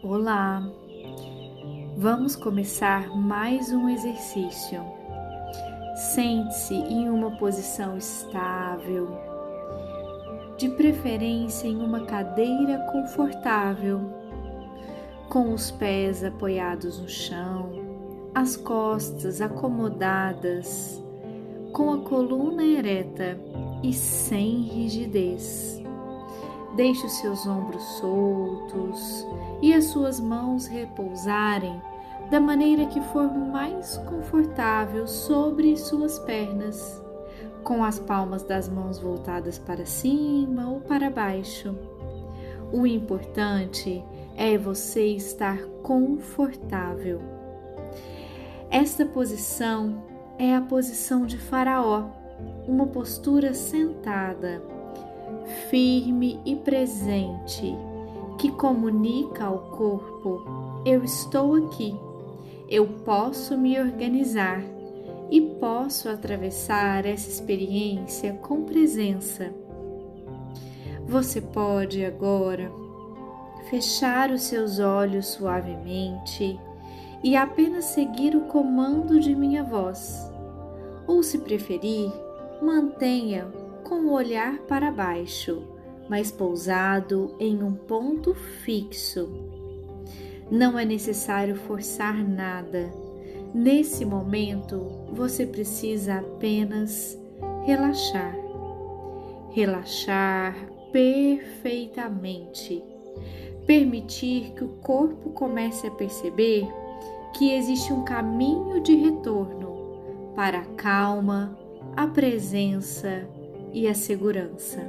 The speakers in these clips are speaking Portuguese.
Olá! Vamos começar mais um exercício. Sente-se em uma posição estável, de preferência em uma cadeira confortável, com os pés apoiados no chão, as costas acomodadas, com a coluna ereta e sem rigidez. Deixe os seus ombros soltos e as suas mãos repousarem da maneira que for mais confortável sobre suas pernas, com as palmas das mãos voltadas para cima ou para baixo. O importante é você estar confortável. Esta posição é a posição de Faraó, uma postura sentada, firme e presente, que comunica ao corpo: eu estou aqui, eu posso me organizar e posso atravessar essa experiência com presença. Você pode agora fechar os seus olhos suavemente e apenas seguir o comando de minha voz, ou, se preferir, mantenha com o olhar para baixo, mas pousado em um ponto fixo. Não é necessário forçar nada. Nesse momento, você precisa apenas relaxar. Relaxar perfeitamente. Permitir que o corpo comece a perceber que existe um caminho de retorno para a calma, a presença e a segurança.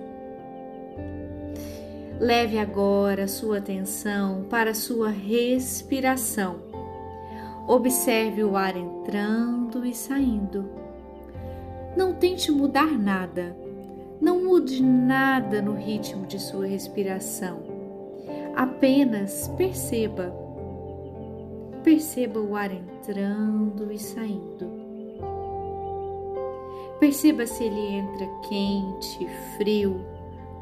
Leve agora sua atenção para a sua respiração. Observe o ar entrando e saindo. Não tente mudar nada. Não mude nada no ritmo de sua respiração. Apenas perceba. Perceba o ar entrando e saindo. Perceba se ele entra quente, frio,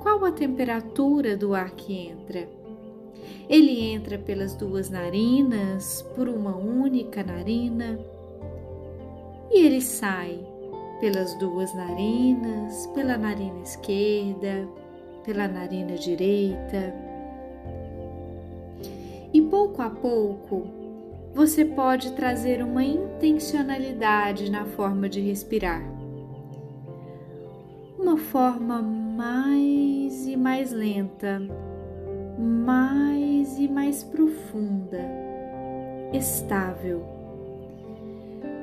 qual a temperatura do ar que entra. Ele entra pelas duas narinas, por uma única narina, e ele sai pelas duas narinas, pela narina esquerda, pela narina direita. E pouco a pouco, você pode trazer uma intencionalidade na forma de respirar. Uma forma mais e mais lenta, mais e mais profunda, estável.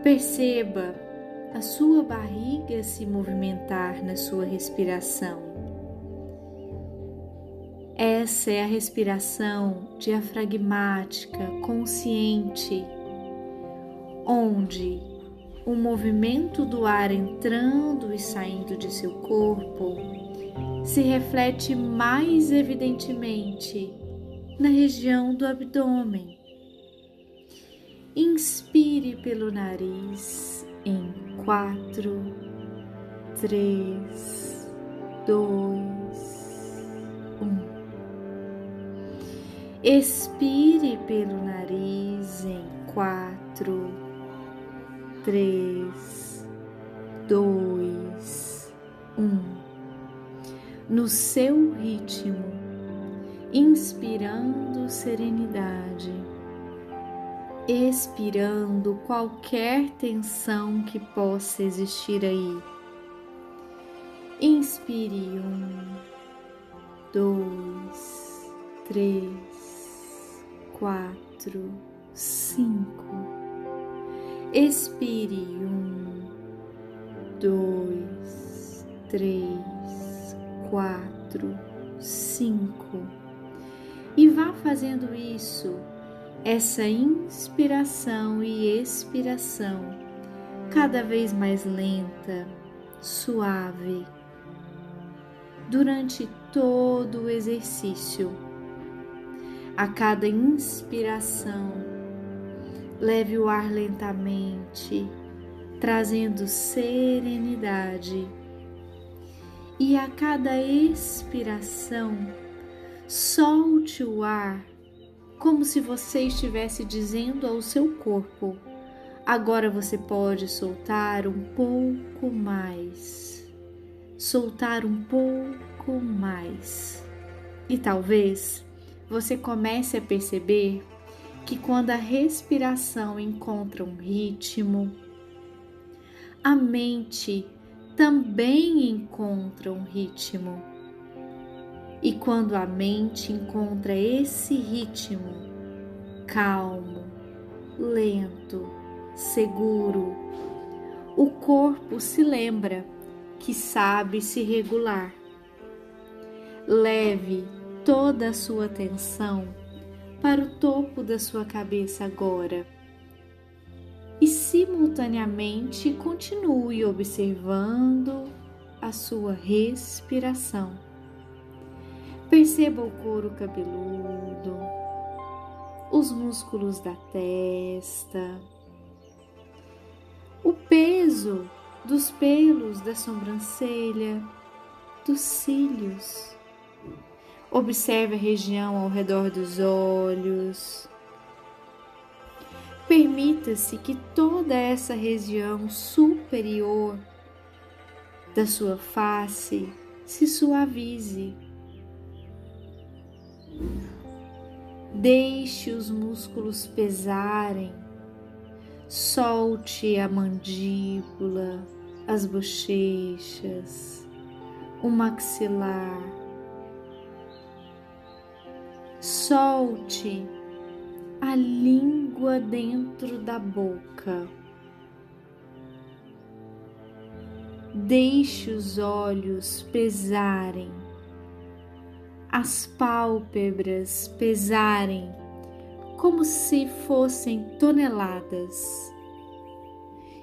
Perceba a sua barriga se movimentar na sua respiração. Essa é a respiração diafragmática, consciente, onde o movimento do ar entrando e saindo de seu corpo se reflete mais evidentemente na região do abdômen. Inspire pelo nariz em 4, 3, 2, 1. Expire pelo nariz em 4, 3, 2, 1. No seu ritmo, inspirando serenidade, expirando qualquer tensão que possa existir aí. Inspire 1, 2, 3, 4, 5. Expire 1, 2, 3, 4, 5. E vá fazendo isso, essa inspiração e expiração, cada vez mais lenta, suave, durante todo o exercício. A cada inspiração, leve o ar lentamente, trazendo serenidade. E a cada expiração, solte o ar como se você estivesse dizendo ao seu corpo: agora você pode soltar um pouco mais, soltar um pouco mais. E talvez você comece a perceber que quando a respiração encontra um ritmo, a mente também encontra um ritmo. E quando a mente encontra esse ritmo calmo, lento, seguro, o corpo se lembra que sabe se regular. Leve toda a sua atenção para o topo da sua cabeça agora e simultaneamente continue observando a sua respiração. Perceba o couro cabeludo, os músculos da testa, o peso dos pelos da sobrancelha, dos cílios. Observe a região ao redor dos olhos. Permita-se que toda essa região superior da sua face se suavize. Deixe os músculos pesarem. Solte a mandíbula, as bochechas, o maxilar. Solte a língua dentro da boca. Deixe os olhos pesarem, as pálpebras pesarem como se fossem toneladas.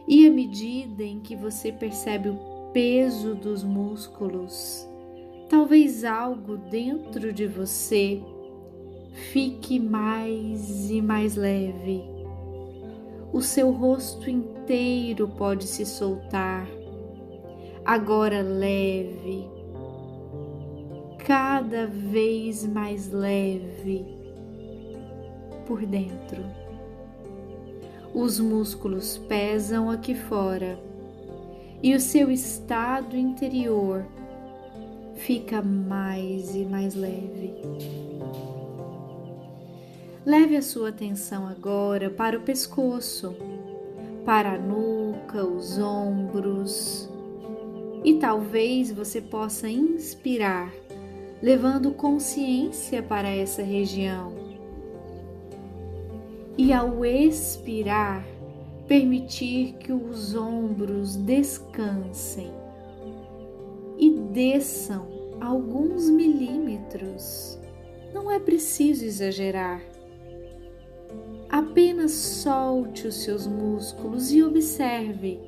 E à medida em que você percebe o peso dos músculos, talvez algo dentro de você fique mais e mais leve. O seu rosto inteiro pode se soltar, agora leve, cada vez mais leve por dentro. Os músculos pesam aqui fora e o seu estado interior fica mais e mais leve. Leve a sua atenção agora para o pescoço, para a nuca, os ombros, e talvez você possa inspirar, levando consciência para essa região. E ao expirar, permitir que os ombros descansem e desçam alguns milímetros. Não é preciso exagerar. Apenas solte os seus músculos e observe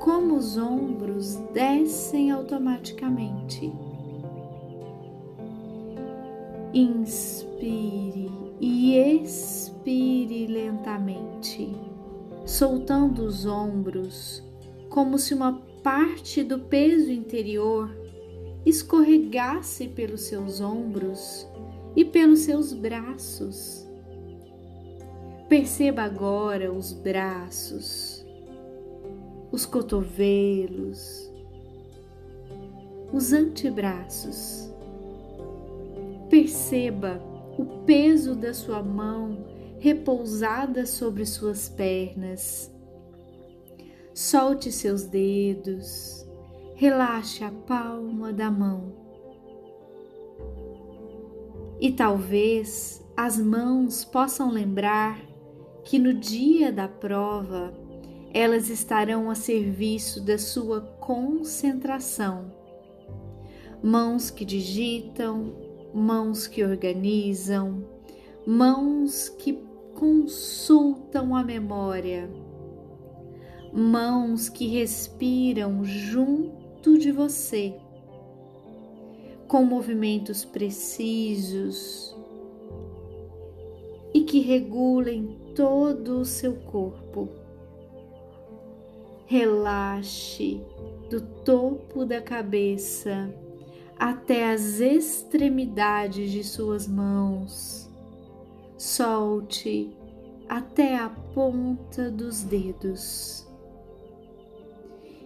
como os ombros descem automaticamente. Inspire e expire lentamente, soltando os ombros como se uma parte do peso interior escorregasse pelos seus ombros e pelos seus braços. Perceba agora os braços, os cotovelos, os antebraços. Perceba o peso da sua mão repousada sobre suas pernas. Solte seus dedos, relaxe a palma da mão. E talvez as mãos possam lembrar que no dia da prova elas estarão a serviço da sua concentração. Mãos que digitam, mãos que organizam, mãos que consultam a memória, mãos que respiram junto de você, com movimentos precisos e que regulem todo o seu corpo. Relaxe do topo da cabeça até as extremidades de suas mãos. Solte até a ponta dos dedos.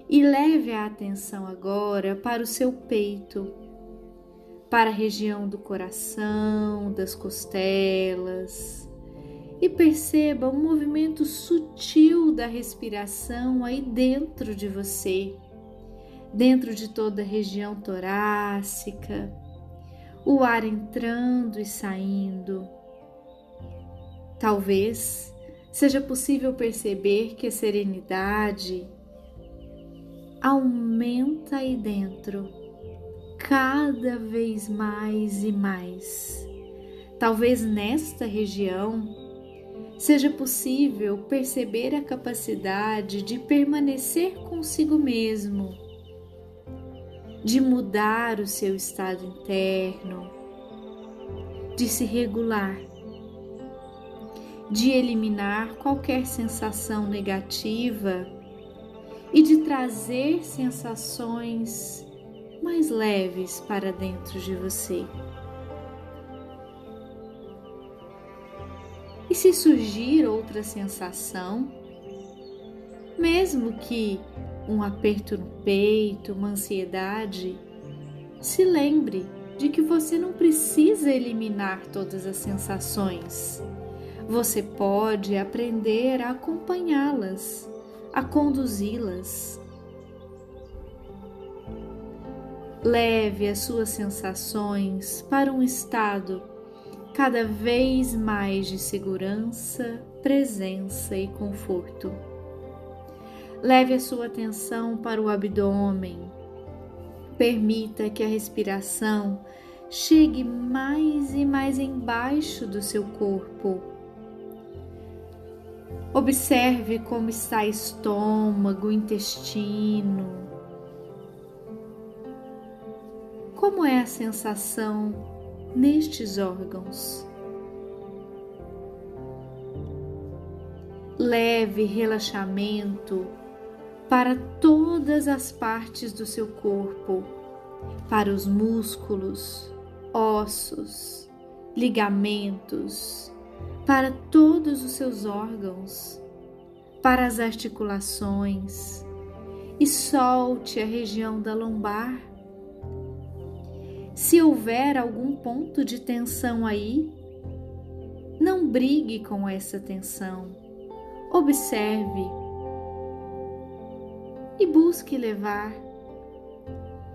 E leve a atenção agora para o seu peito, para a região do coração, das costelas, e perceba um movimento sutil da respiração aí dentro de você, dentro de toda a região torácica, o ar entrando e saindo. Talvez seja possível perceber que a serenidade aumenta aí dentro, cada vez mais e mais. Talvez nesta região seja possível perceber a capacidade de permanecer consigo mesmo, de mudar o seu estado interno, de se regular, de eliminar qualquer sensação negativa e de trazer sensações mais leves para dentro de você. E se surgir outra sensação, mesmo que um aperto no peito, uma ansiedade, se lembre de que você não precisa eliminar todas as sensações. Você pode aprender a acompanhá-las, a conduzi-las. Leve as suas sensações para um estado cada vez mais de segurança, presença e conforto. Leve a sua atenção para o abdômen. Permita que a respiração chegue mais e mais embaixo do seu corpo. Observe como está estômago, intestino. Como é a sensação nestes órgãos? Leve relaxamento para todas as partes do seu corpo, para os músculos, ossos, ligamentos, para todos os seus órgãos, para as articulações, e solte a região da lombar. Se houver algum ponto de tensão aí, não brigue com essa tensão. Observe e busque levar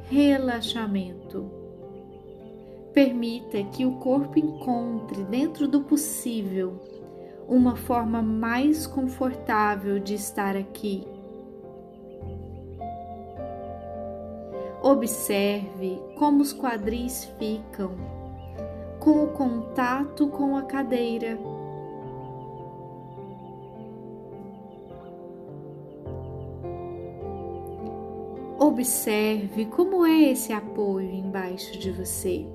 relaxamento. Permita que o corpo encontre, dentro do possível, uma forma mais confortável de estar aqui. Observe como os quadris ficam com o contato com a cadeira. Observe como é esse apoio embaixo de você.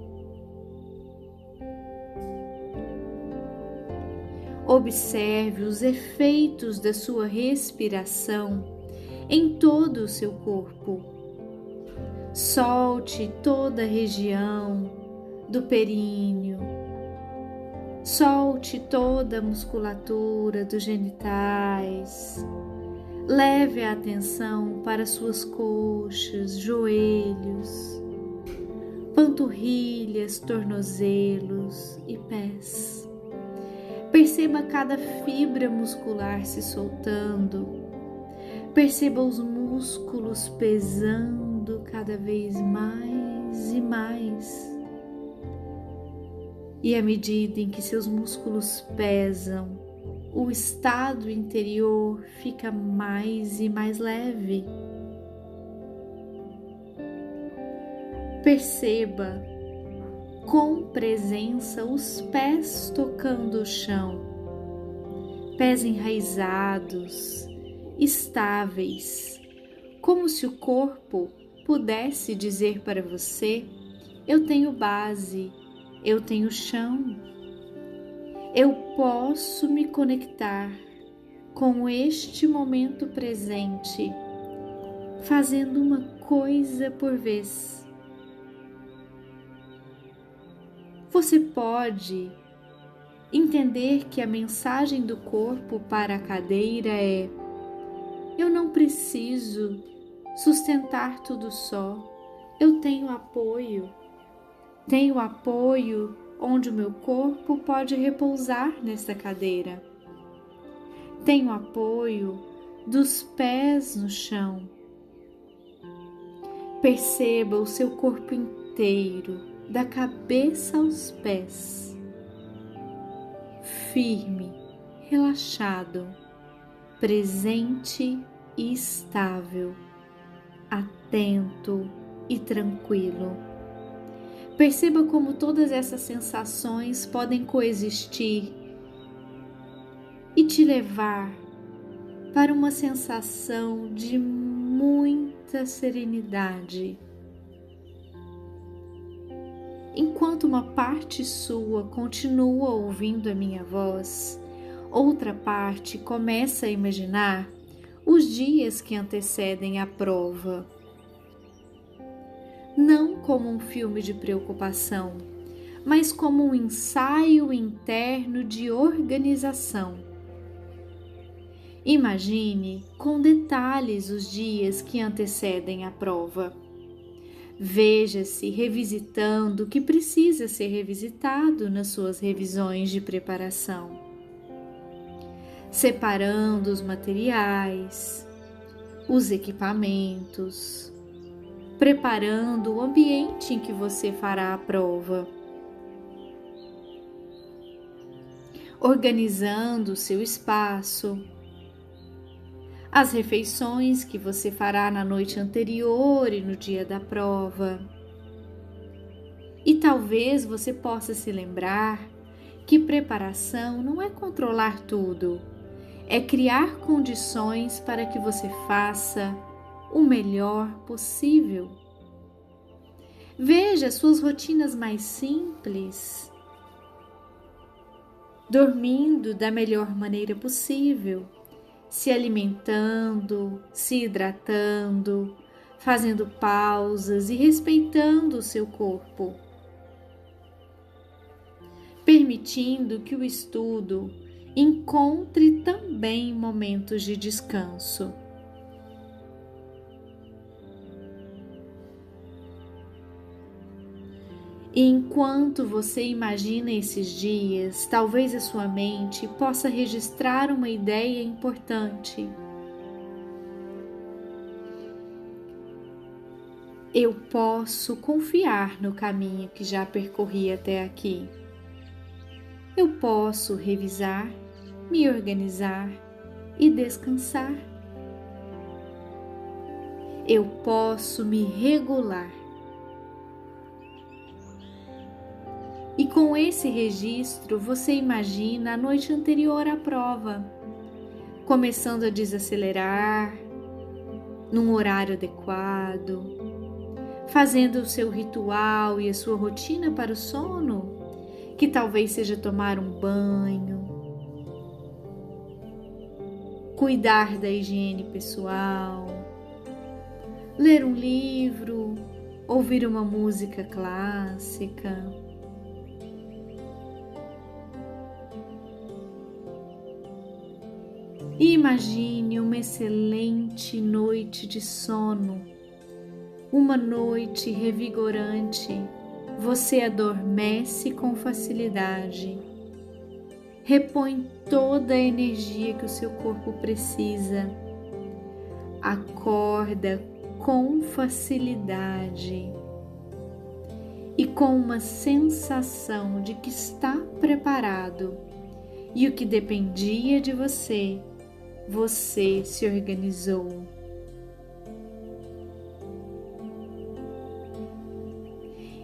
Observe os efeitos da sua respiração em todo o seu corpo. Solte toda a região do períneo. Solte toda a musculatura dos genitais. Leve a atenção para suas coxas, joelhos, panturrilhas, tornozelos e pés. Perceba cada fibra muscular se soltando. Perceba os músculos pesando cada vez mais e mais. E à medida em que seus músculos pesam, o estado interior fica mais e mais leve. Perceba com presença os pés tocando o chão, pés enraizados, estáveis, como se o corpo pudesse dizer para você: eu tenho base, eu tenho chão. Eu posso me conectar com este momento presente, fazendo uma coisa por vez. Você pode Entender que a mensagem do corpo para a cadeira é: eu não preciso sustentar tudo só, eu tenho apoio. Tenho apoio onde o meu corpo pode repousar nesta cadeira. Tenho apoio dos pés no chão. Perceba o seu corpo inteiro, da cabeça aos pés. Firme, relaxado, presente e estável, atento e tranquilo. Perceba como todas essas sensações podem coexistir e te levar para uma sensação de muita serenidade. Enquanto uma parte sua continua ouvindo a minha voz, outra parte começa a imaginar os dias que antecedem a prova. Não como um filme de preocupação, mas como um ensaio interno de organização. Imagine com detalhes os dias que antecedem a prova. Veja-se revisitando o que precisa ser revisitado nas suas revisões de preparação. Separando os materiais, os equipamentos, preparando o ambiente em que você fará a prova, organizando o seu espaço, as refeições que você fará na noite anterior e no dia da prova. E talvez você possa se lembrar que preparação não é controlar tudo, é criar condições para que você faça o melhor possível. Veja suas rotinas mais simples, dormindo da melhor maneira possível, se alimentando, se hidratando, fazendo pausas e respeitando o seu corpo, permitindo que o estudo encontre também momentos de descanso. E enquanto você imagina esses dias, talvez a sua mente possa registrar uma ideia importante. Eu posso confiar no caminho que já percorri até aqui. Eu posso revisar, me organizar e descansar. Eu posso me regular. E com esse registro, você imagina a noite anterior à prova, começando a desacelerar, num horário adequado, fazendo o seu ritual e a sua rotina para o sono, que talvez seja tomar um banho, cuidar da higiene pessoal, ler um livro, ouvir uma música clássica. E imagine uma excelente noite de sono, uma noite revigorante. Você adormece com facilidade, repõe toda a energia que o seu corpo precisa, acorda com facilidade e com uma sensação de que está preparado e o que dependia de você, você se organizou.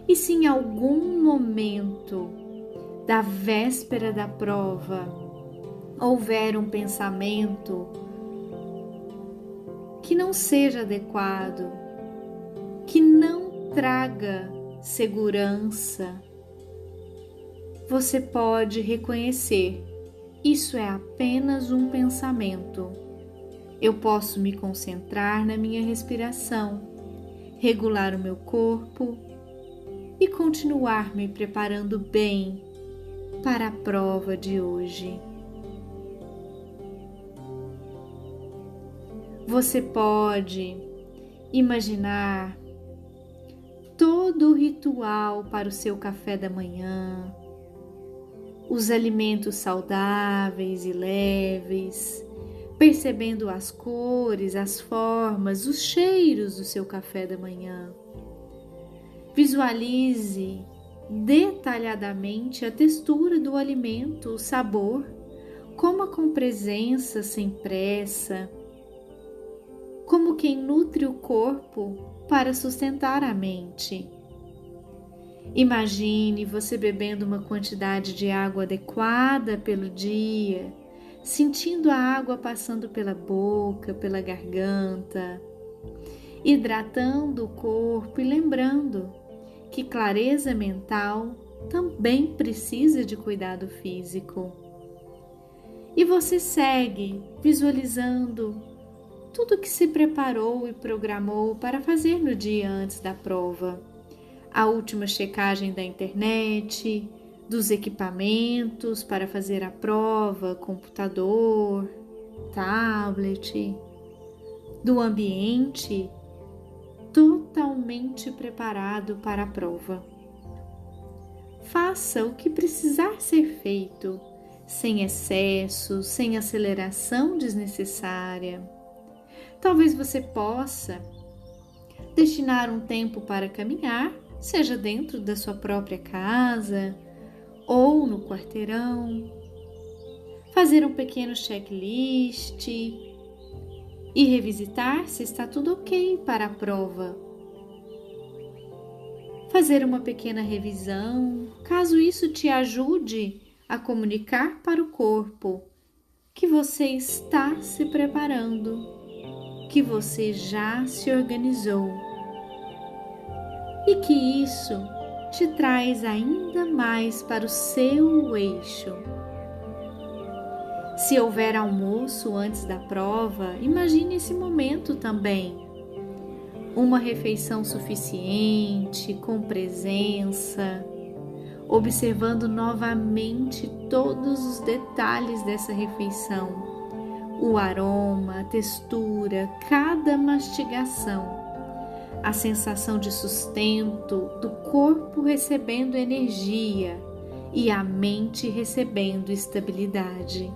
E se em algum momento da véspera da prova houver um pensamento que não seja adequado, que não traga segurança, você pode reconhecer: isso é apenas um pensamento. Eu posso me concentrar na minha respiração, regular o meu corpo e continuar me preparando bem para a prova de hoje. Você pode imaginar todo o ritual para o seu café da manhã, os alimentos saudáveis e leves, percebendo as cores, as formas, os cheiros do seu café da manhã. Visualize detalhadamente a textura do alimento, o sabor, coma com presença, sem pressa, como quem nutre o corpo para sustentar a mente. Imagine você bebendo uma quantidade de água adequada pelo dia, sentindo a água passando pela boca, pela garganta, hidratando o corpo e lembrando que clareza mental também precisa de cuidado físico. E você segue visualizando tudo que se preparou e programou para fazer no dia antes da prova. A última checagem da internet, dos equipamentos para fazer a prova, computador, tablet, do ambiente totalmente preparado para a prova. Faça o que precisar ser feito, sem excesso, sem aceleração desnecessária. Talvez você possa destinar um tempo para caminhar, seja dentro da sua própria casa ou no quarteirão, fazer um pequeno checklist e revisitar se está tudo ok para a prova. Fazer uma pequena revisão, caso isso te ajude a comunicar para o corpo que você está se preparando, que você já se organizou e que isso te traz ainda mais para o seu eixo. Se houver almoço antes da prova, imagine esse momento também. Uma refeição suficiente, com presença, observando novamente todos os detalhes dessa refeição. O aroma, a textura, cada mastigação, a sensação de sustento do corpo recebendo energia e a mente recebendo estabilidade.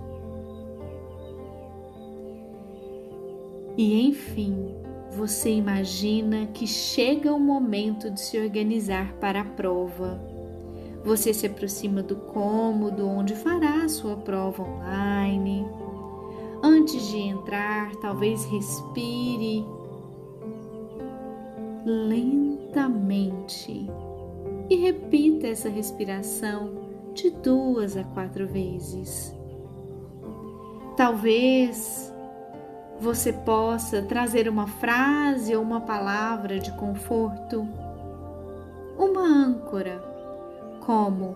E enfim, você imagina que chega o momento de se organizar para a prova. Você se aproxima do cômodo onde fará a sua prova online. Antes de entrar, talvez respire lentamente e repita essa respiração de 2 a 4 vezes. Talvez você possa trazer uma frase ou uma palavra de conforto, uma âncora, como: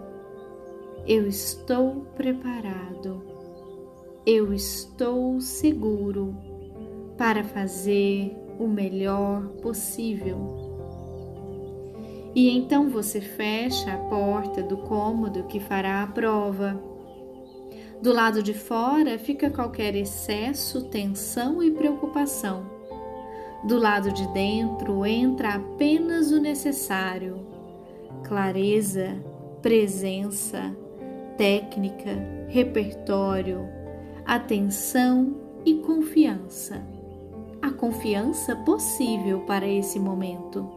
eu estou preparado, eu estou seguro para fazer o melhor possível. E então você fecha a porta do cômodo que fará a prova. Do lado de fora fica qualquer excesso, tensão e preocupação. Do lado de dentro entra apenas o necessário: clareza, presença, técnica, repertório, atenção e confiança. A confiança possível para esse momento.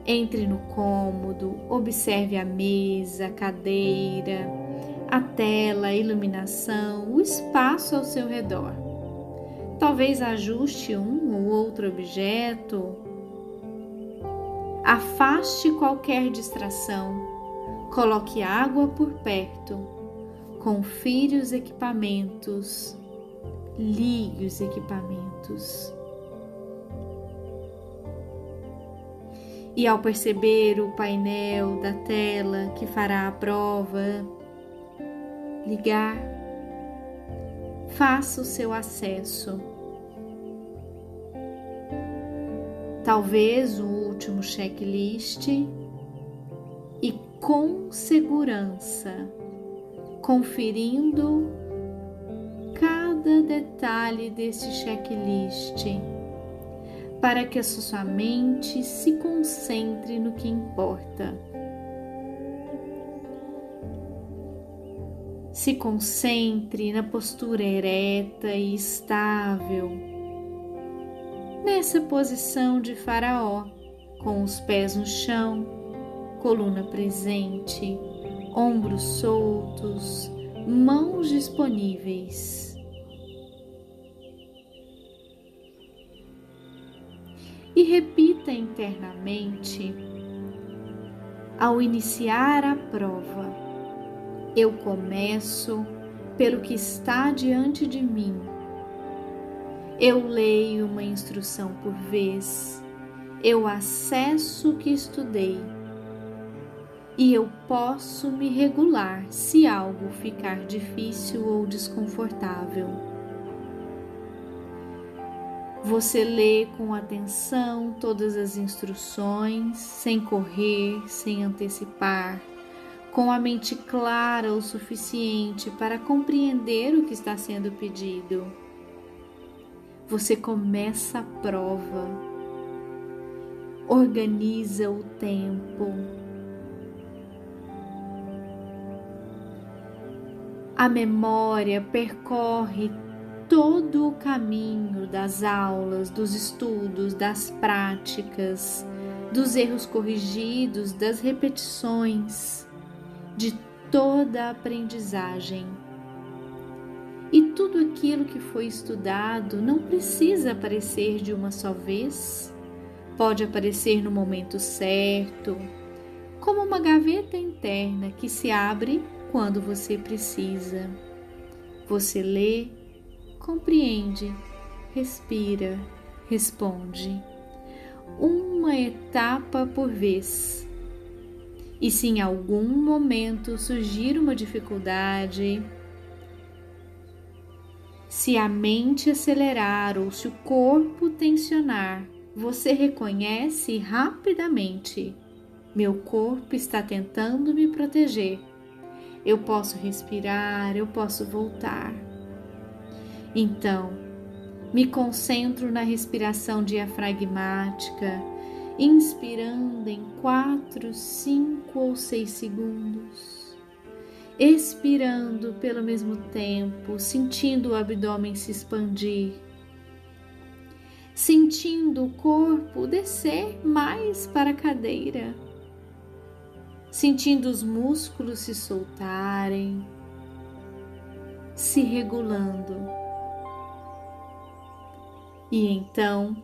Entre no cômodo, observe a mesa, a cadeira, a tela, a iluminação, o espaço ao seu redor. Talvez ajuste um ou outro objeto. Afaste qualquer distração. Coloque água por perto. Confira os equipamentos. Ligue os equipamentos. E ao perceber o painel da tela que fará a prova ligar, faça o seu acesso. Talvez o último checklist e com segurança, conferindo cada detalhe desse checklist, para que a sua mente se concentre no que importa. Se concentre na postura ereta e estável, nessa posição de faraó, com os pés no chão, coluna presente, ombros soltos, mãos disponíveis. E repita internamente, ao iniciar a prova: eu começo pelo que está diante de mim. Eu leio uma instrução por vez. Eu acesso o que estudei. E eu posso me regular se algo ficar difícil ou desconfortável. Você lê com atenção todas as instruções, sem correr, sem antecipar, com a mente clara o suficiente para compreender o que está sendo pedido. Você começa a prova, organiza o tempo. A memória percorre todo o caminho das aulas, dos estudos, das práticas, dos erros corrigidos, das repetições, de toda a aprendizagem. E tudo aquilo que foi estudado não precisa aparecer de uma só vez, pode aparecer no momento certo, como uma gaveta interna que se abre quando você precisa. Você lê, compreende, respira, responde, uma etapa por vez. E se em algum momento surgir uma dificuldade, se a mente acelerar ou se o corpo tensionar, você reconhece rapidamente: meu corpo está tentando me proteger. Eu posso respirar, eu posso voltar. Então, me concentro na respiração diafragmática, inspirando em 4, 5 ou 6 segundos, expirando pelo mesmo tempo, sentindo o abdômen se expandir, sentindo o corpo descer mais para a cadeira, sentindo os músculos se soltarem, se regulando. E então,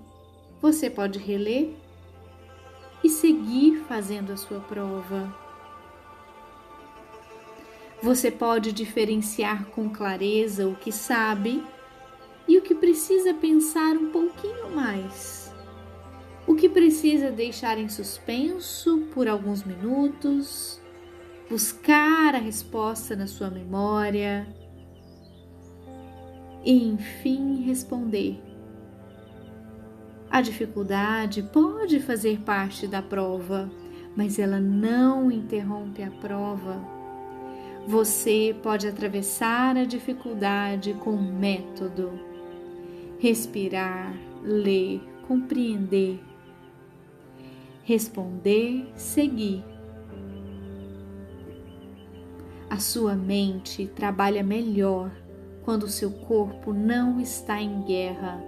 você pode reler e seguir fazendo a sua prova. Você pode diferenciar com clareza o que sabe e o que precisa pensar um pouquinho mais. O que precisa deixar em suspenso por alguns minutos, buscar a resposta na sua memória e, enfim, responder. A dificuldade pode fazer parte da prova, mas ela não interrompe a prova. Você pode atravessar a dificuldade com método. Respirar, ler, compreender, responder, seguir. A sua mente trabalha melhor quando o seu corpo não está em guerra.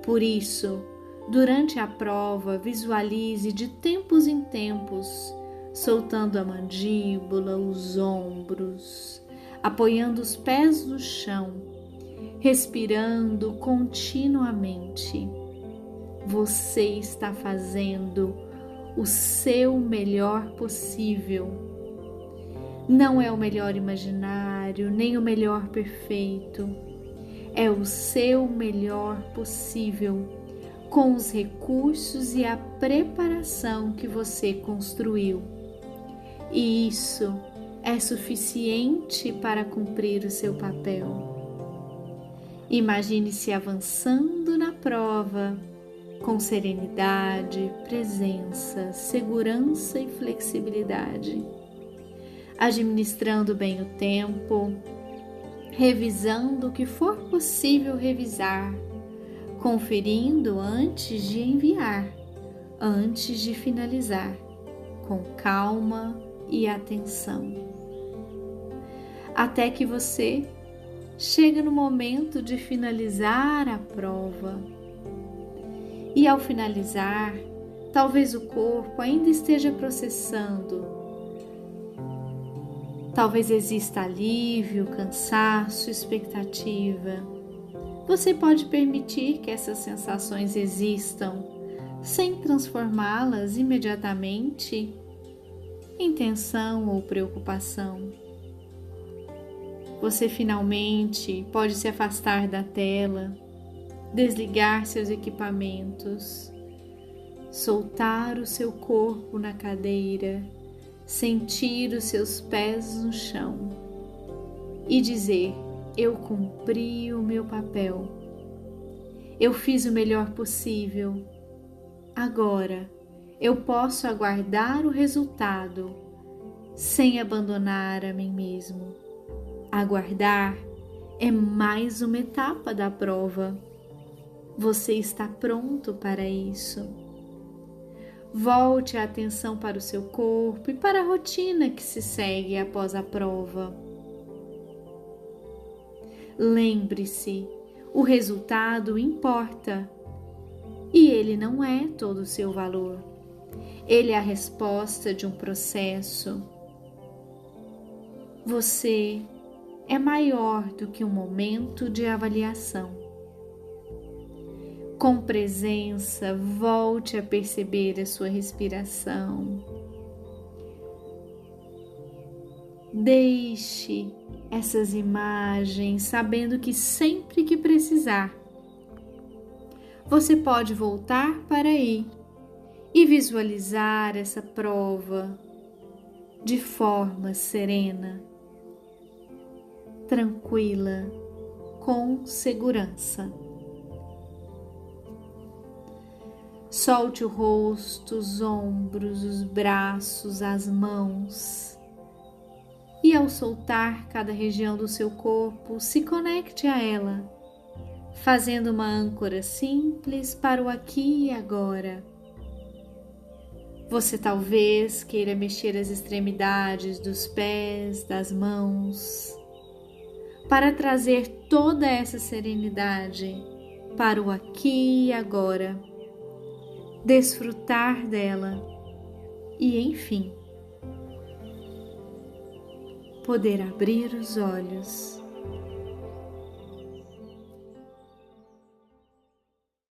Por isso, durante a prova, visualize de tempos em tempos, soltando a mandíbula, os ombros, apoiando os pés no chão, respirando continuamente. Você está fazendo o seu melhor possível. Não é o melhor imaginário, nem o melhor perfeito. É o seu melhor possível, com os recursos e a preparação que você construiu. E isso é suficiente para cumprir o seu papel. Imagine-se avançando na prova, com serenidade, presença, segurança e flexibilidade. administrando bem o tempo, revisando o que for possível revisar, conferindo antes de enviar, antes de finalizar, com calma e atenção. Até que você chega no momento de finalizar a prova. E ao finalizar, talvez o corpo ainda esteja processando. Talvez exista alívio, cansaço, expectativa. Você pode permitir que essas sensações existam, sem transformá-las imediatamente em tensão ou preocupação. Você finalmente pode se afastar da tela, desligar seus equipamentos, soltar o seu corpo na cadeira, sentir os seus pés no chão e dizer: eu cumpri o meu papel, eu fiz o melhor possível, agora eu posso aguardar o resultado sem abandonar a mim mesmo. Aguardar é mais uma etapa da prova. Você está pronto para isso. Volte a atenção para o seu corpo e para a rotina que se segue após a prova. Lembre-se, o resultado importa e ele não é todo o seu valor. Ele é a resposta de um processo. Você é maior do que um momento de avaliação. Com presença, volte a perceber a sua respiração. Deixe essas imagens, sabendo que sempre que precisar, você pode voltar para aí e visualizar essa prova de forma serena, tranquila, com segurança. Solte o rosto, os ombros, os braços, as mãos. E ao soltar cada região do seu corpo, se conecte a ela, fazendo uma âncora simples para o aqui e agora. Você talvez queira mexer as extremidades dos pés, das mãos, para trazer toda essa serenidade para o aqui e agora, desfrutar dela e, enfim, poder abrir os olhos.